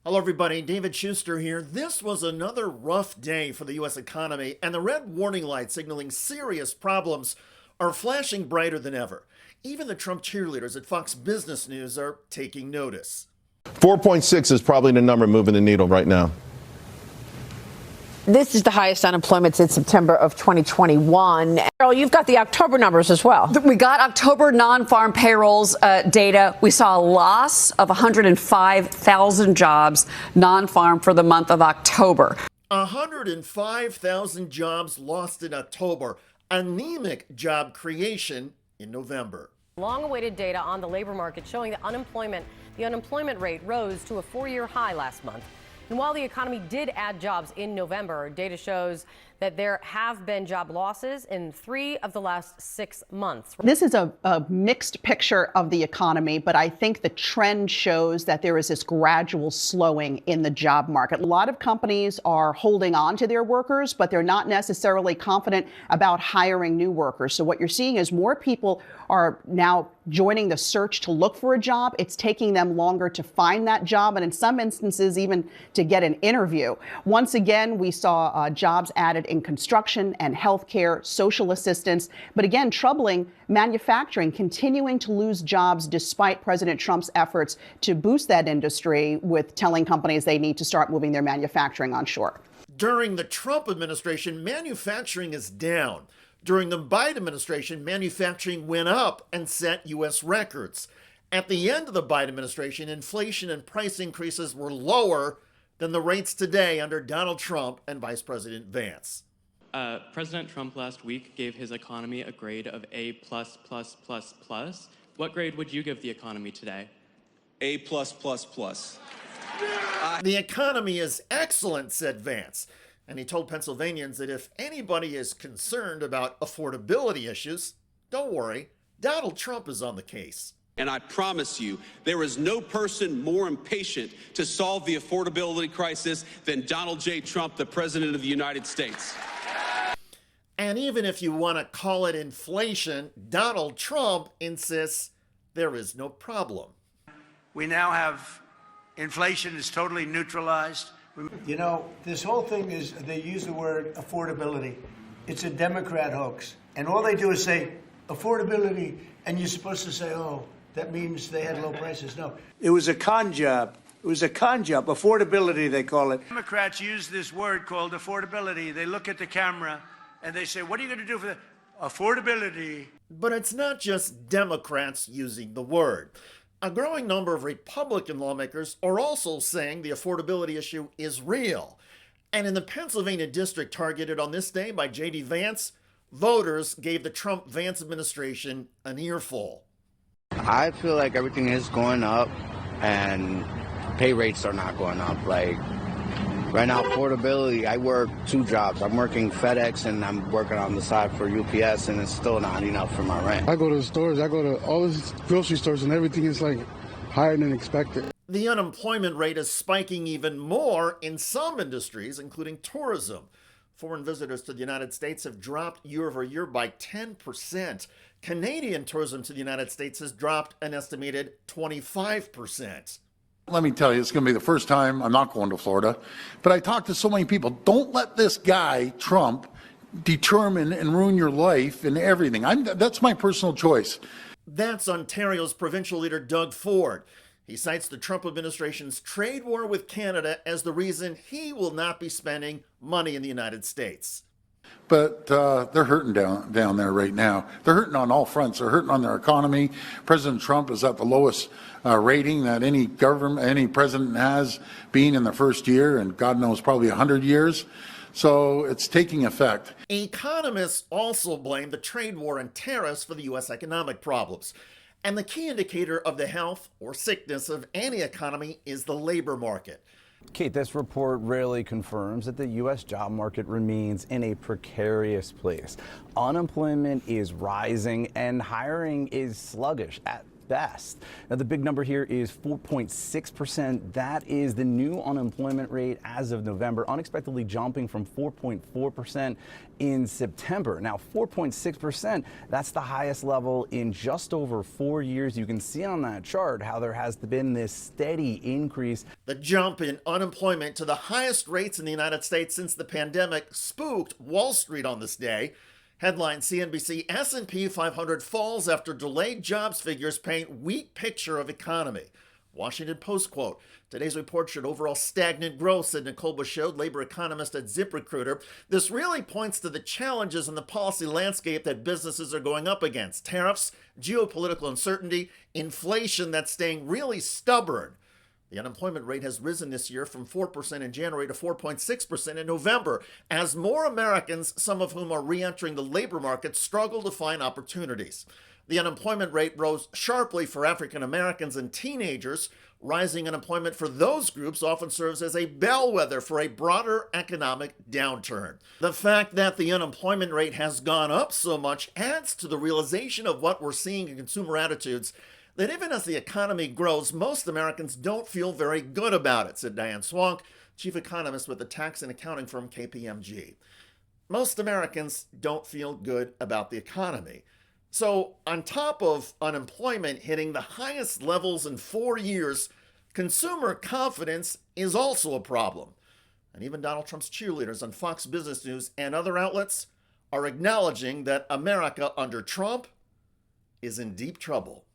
Hello, everybody. David Shuster here. This was another rough day for the U.S. economy, and the red warning lights signaling serious problems are flashing brighter than ever. Even the Trump cheerleaders at Fox Business News are taking notice. 4.6 is probably the number moving the needle right now. This is the highest unemployment since September of 2021. Earl, you've got the October numbers as well. We got October non-farm payrolls data. We saw a loss of 105,000 jobs non-farm for the month of October. 105,000 jobs lost in October. Anemic job creation in November. Long-awaited data on the labor market showing that the unemployment rate rose to a four-year high last month. And while the economy did add jobs in November, data shows that there have been job losses in 3 of the last 6 months. This is a mixed picture of the economy, but I think the trend shows that there is this gradual slowing in the job market. A lot of companies are holding on to their workers, but they're not necessarily confident about hiring new workers. So what you're seeing is more people are now joining the search to look for a job. It's taking them longer to find that job, and in some instances, even to get an interview. Once again, we saw jobs added in construction and healthcare, social assistance, but again, troubling manufacturing, continuing to lose jobs despite President Trump's efforts to boost that industry with telling companies they need to start moving their manufacturing onshore. During the Trump administration, manufacturing is down. During the Biden administration, manufacturing went up and set U.S. records. At the end of the Biden administration, inflation and price increases were lower than the rates today under Donald Trump and Vice President Vance. President Trump last week gave his economy a grade of A++++. What grade would you give the economy today? A+++. The economy is excellent, said Vance. And he told Pennsylvanians that if anybody is concerned about affordability issues, don't worry, Donald Trump is on the case. And I promise you, there is no person more impatient to solve the affordability crisis than Donald J. Trump, the President of the United States. And even if you want to call it inflation, Donald Trump insists there is no problem. We now have inflation is totally neutralized. You know, this whole thing is, they use the word affordability. It's a Democrat hoax. And all they do is say affordability, and you're supposed to say, oh, that means they had low prices. No. It was a con job. It was a con job. Affordability, they call it. Democrats use this word called affordability. They look at the camera and they say, what are you going to do for the affordability? But it's not just Democrats using the word. A growing number of Republican lawmakers are also saying the affordability issue is real. And in the Pennsylvania district targeted on this day by J.D. Vance, voters gave the Trump-Vance administration an earful. I feel like everything is going up and pay rates are not going up. Like right now, affordability, I work 2 jobs. I'm working FedEx and I'm working on the side for UPS, and it's still not enough for my rent. I go to the stores, I go to all these grocery stores, and everything is like higher than expected. The unemployment rate is spiking even more in some industries, including tourism. Foreign visitors to the United States have dropped year over year by 10%. Canadian tourism to the United States has dropped an estimated 25%. Let me tell you, it's going to be the first time I'm not going to Florida. But I talked to so many people. Don't let this guy, Trump, determine and ruin your life and everything. That's my personal choice. That's Ontario's provincial leader, Doug Ford. He cites the Trump administration's trade war with Canada as the reason he will not be spending money in the United States. But they're hurting down there right now. They're hurting on all fronts. They're hurting on their economy. President Trump is at the lowest rating that any president has been in the first year, and God knows probably 100 years. So it's taking effect. Economists also blame the trade war and tariffs for the U.S. economic problems. And the key indicator of the health or sickness of any economy is the labor market. Kate, this report really confirms that the U.S. job market remains in a precarious place. Unemployment is rising and hiring is sluggish at best. Now, the big number here is 4.6%. That is the new unemployment rate as of November, unexpectedly jumping from 4.4% in September. Now, 4.6%, that's the highest level in just over 4 years. You can see on that chart how there has been this steady increase. The jump in unemployment to the highest rates in the United States since the pandemic spooked Wall Street on this day. Headline CNBC, S&P 500 falls after delayed jobs figures paint weak picture of economy. Washington Post quote, today's report showed overall stagnant growth, said Nicole Bouchot, labor economist at ZipRecruiter. This really points to the challenges in the policy landscape that businesses are going up against. Tariffs, geopolitical uncertainty, inflation that's staying really stubborn. The unemployment rate has risen this year from 4% in January to 4.6% in November, as more Americans, some of whom are re-entering the labor market, struggle to find opportunities. The unemployment rate rose sharply for African Americans and teenagers. Rising unemployment for those groups often serves as a bellwether for a broader economic downturn. The fact that the unemployment rate has gone up so much adds to the realization of what we're seeing in consumer attitudes, that even as the economy grows, most Americans don't feel very good about it, said Diane Swank, chief economist with the tax and accounting firm KPMG. Most Americans don't feel good about the economy. So on top of unemployment hitting the highest levels in 4 years, consumer confidence is also a problem. And even Donald Trump's cheerleaders on Fox Business News and other outlets are acknowledging that America under Trump is in deep trouble.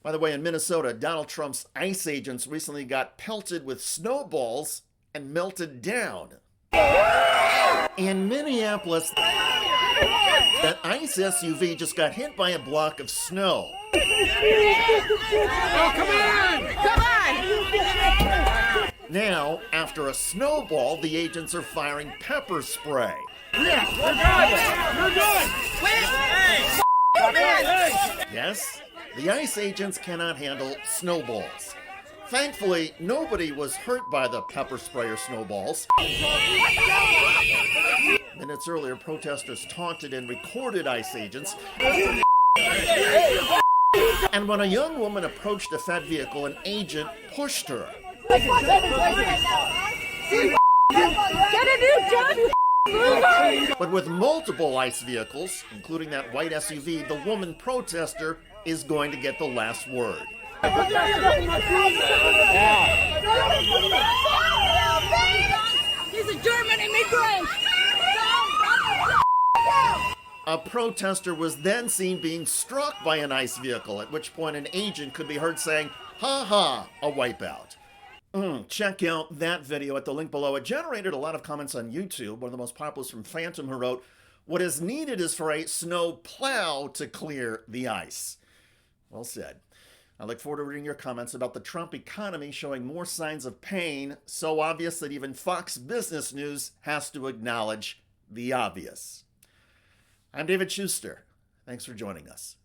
By the way, in Minnesota, Donald Trump's ICE agents recently got pelted with snowballs and melted down. In Minneapolis, that ICE SUV just got hit by a block of snow. Oh, come on! Come on! Now, after a snowball, the agents are firing pepper spray. Yes, we're good! We're good! Yes, the ICE agents cannot handle snowballs. Thankfully, nobody was hurt by the pepper spray or snowballs. Minutes earlier, protesters taunted and recorded ICE agents. And when a young woman approached a Fed vehicle, an agent pushed her. Get a new job! But with multiple ICE vehicles, including that white SUV, the woman protester is going to get the last word. He's a German immigrant! A protester was then seen being struck by an ICE vehicle, at which point an agent could be heard saying, "Ha ha, a wipeout." Check out that video at the link below. It generated a lot of comments on YouTube. One of the most popular was from Phantom, who wrote, "What is needed is for a snow plow to clear the ice." Well said. I look forward to reading your comments about the Trump economy showing more signs of pain, so obvious that even Fox Business News has to acknowledge the obvious. I'm David Shuster. Thanks for joining us.